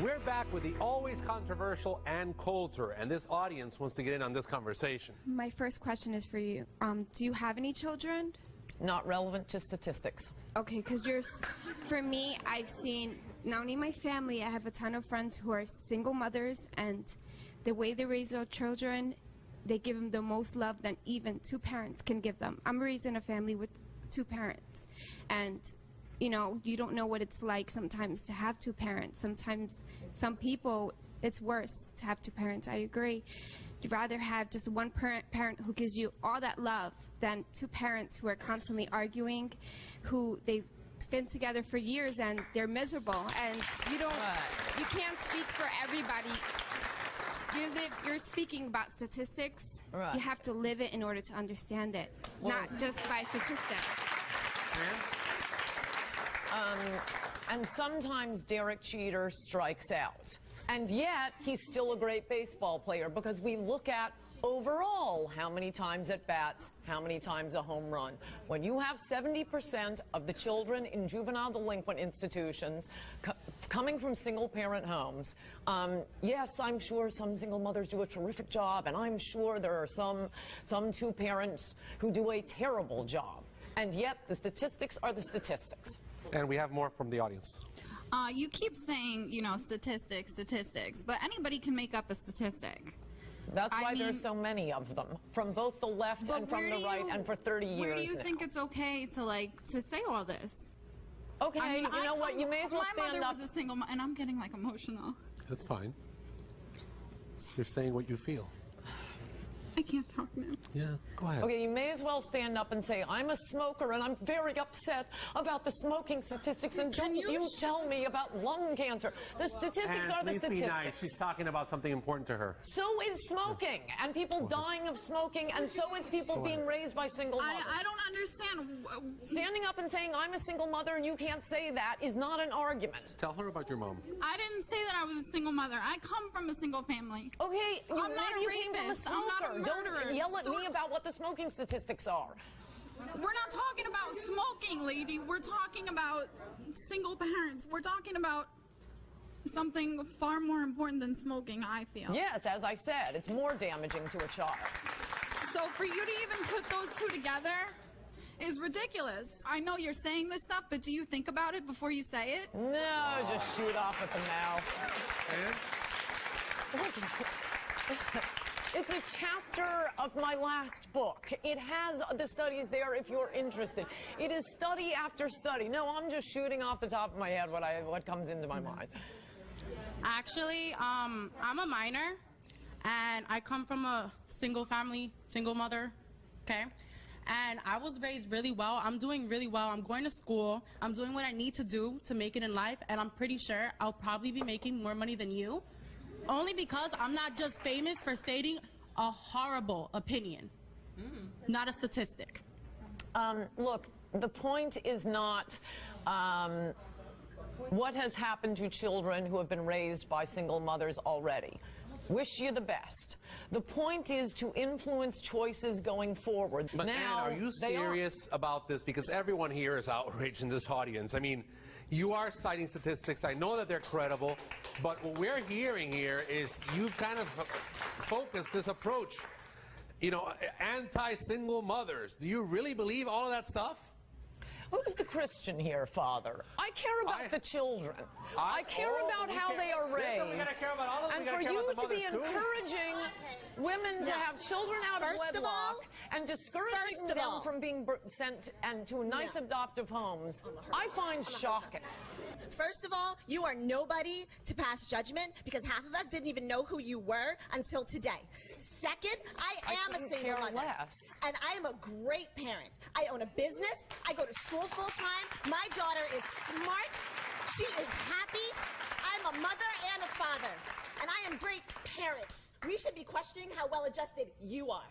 We're back with the always controversial Ann Coulter, and this audience wants to get in on this conversation. My first question is for you. Do you have any children? Not relevant to statistics. Okay, because for me, I've seen, not only my family, I have a ton of friends who are single mothers, and the way they raise their children, they give them the most love than even two parents can give them. I'm raised in a family with two parents, and you know, you don't know what it's like sometimes to have two parents. Sometimes, some people, it's worse to have two parents. I agree. You'd rather have just one parent who gives you all that love than two parents who are constantly arguing, who they've been together for years and they're miserable. And you can't speak for everybody. You're speaking about statistics. Right. You have to live it in order to understand it, not just by statistics. And sometimes Derek Jeter strikes out. And yet, he's still a great baseball player because we look at overall how many times at bats, how many times a home run. When you have 70% of the children in juvenile delinquent institutions coming from single-parent homes, yes, I'm sure some single mothers do a terrific job, and I'm sure there are some two parents who do a terrible job. And yet, the statistics are the statistics. And we have more from the audience. You keep saying, you know, statistics, but anybody can make up a statistic. That's why there's so many of them, from both the left and from the right, and for 30 years now. Where do you think it's okay to say all this? Okay, I mean, you know what, you may as well stand up. My mother was a single mother, and I'm getting, like, emotional. That's fine. You're saying what you feel. I can't talk now. Yeah, go ahead. Okay, you may as well stand up and say, I'm a smoker and I'm very upset about the smoking statistics, and don't you tell me about lung cancer. The statistics are the statistics. Be nice. She's talking about something important to her. So is smoking, and people dying of smoking, and so is people being raised by single mothers. I don't understand. Standing up and saying, I'm a single mother and you can't say that is not an argument. Tell her about your mom. I didn't say that I was a single mother. I come from a single family. Okay, I'm not a came from a rapist. I'm not a murderer. Don't yell at me about what the smoking statistics are. We're not talking about smoking, lady. We're talking about single parents. We're talking about something far more important than smoking, I feel. Yes, as I said, it's more damaging to a child. So for you to even put those two together is ridiculous. I know you're saying this stuff, but do you think about it before you say it? No, just shoot off at the mouth. It's a chapter of my last book. It has the studies there if you're interested. It is study after study. No, I'm just shooting off the top of my head what comes into my mind. Actually, I'm a minor, and I come from a single family, single mother, okay? And I was raised really well. I'm doing really well. I'm going to school. I'm doing what I need to do to make it in life, and I'm pretty sure I'll probably be making more money than you. Only because I'm not just famous for stating a horrible opinion, not a statistic. Look, the point is not what has happened to children who have been raised by single mothers already. Wish you the best. The point is to influence choices going forward. But now, Ann, are you serious about this? Because everyone here is outraged in this audience. I mean, you are citing statistics. I know that they're credible. But what we're hearing here is you've kind of focused this approach, you know, anti-single mothers. Do you really believe all of that stuff? Who's the Christian here, Father? I care about the children. I care about how they are raised. And for you to be encouraging women to have children out of wedlock and discouraging them from being sent to nice adoptive homes, I find shocking. First of all, you are nobody to pass judgment because half of us didn't even know who you were until today. Second, I am a single mother. And I am a great parent. I own a business. I go to school full-time. My daughter is smart. She is happy. I'm a mother and a father. And I am great parents. We should be questioning how well-adjusted you are.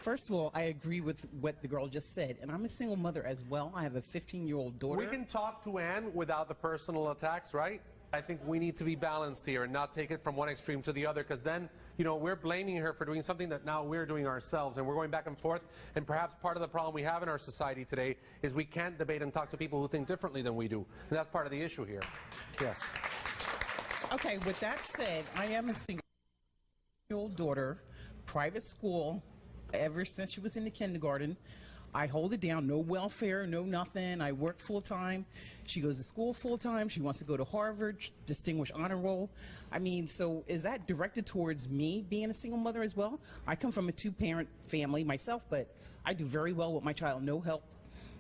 First of all, I agree with what the girl just said, and I'm a single mother as well. I have a 15-year-old daughter. We can talk to Ann without the personal attacks, right? I think we need to be balanced here and not take it from one extreme to the other, because then, you know, we're blaming her for doing something that now we're doing ourselves, and we're going back and forth. And perhaps part of the problem we have in our society today is we can't debate and talk to people who think differently than we do. And that's part of the issue here. Yes. Okay, with that said, I am a single-year-old daughter, private school, ever since she was in the kindergarten. I hold it down, no welfare, no nothing. I work full-time. She goes to school full-time. She wants to go to Harvard, distinguished honor roll. I mean, so is that directed towards me being a single mother as well? I come from a two-parent family myself, but I do very well with my child. No help,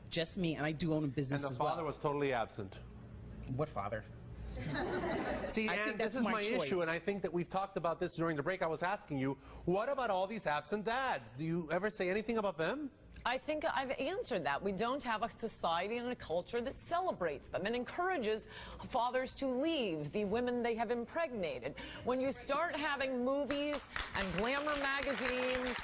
just me, and I do own a business as well. And the father was totally absent. What father? See, Ann, this is my issue, and I think that we've talked about this during the break. I was asking you, what about all these absent dads? Do you ever say anything about them? I think I've answered that. We don't have a society and a culture that celebrates them and encourages fathers to leave the women they have impregnated. When you start having movies and glamour magazines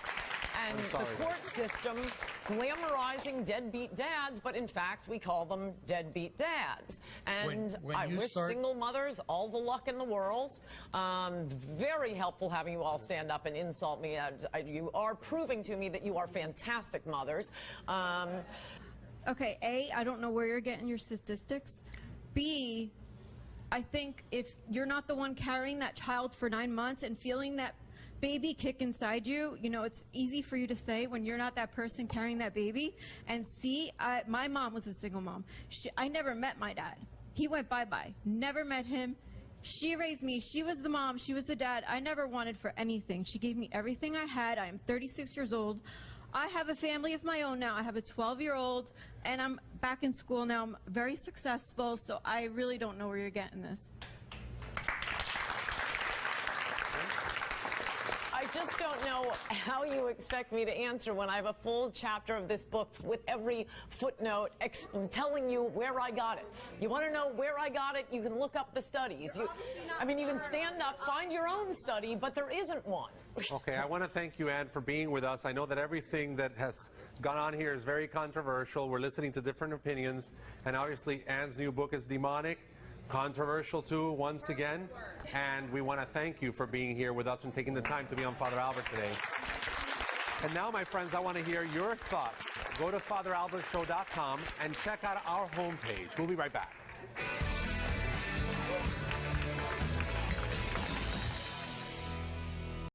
and the court system glamorizing deadbeat dads, but in fact we call them deadbeat dads. And I wish single mothers all the luck in the world. Very helpful having you all stand up and insult me. You are proving to me that you are fantastic mothers. Okay, A, I don't know where you're getting your statistics. B, I think if you're not the one carrying that child for 9 months and feeling that baby kick inside you, you know, it's easy for you to say when you're not that person carrying that baby. And C, my mom was a single mom. I never met my dad. He went bye-bye. Never met him. She raised me. She was the mom. She was the dad. I never wanted for anything. She gave me everything I had. I am 36 years old. I have a family of my own now. I have a 12-year-old, and I'm back in school now. I'm very successful, so I really don't know where you're getting this. I just don't know how you expect me to answer when I have a full chapter of this book with every footnote telling you where I got it. You want to know where I got it? You can look up the studies. I mean, you can stand up, find your own study, but there isn't one. Okay, I want to thank you, Ann, for being with us. I know that everything that has gone on here is very controversial. We're listening to different opinions, and obviously Ann's new book is demonic. Controversial too, once again, and we want to thank you for being here with us and taking the time to be on Father Albert today. And now, my friends, I want to hear your thoughts. Go to FatherAlbertShow.com and check out our homepage. We'll be right back.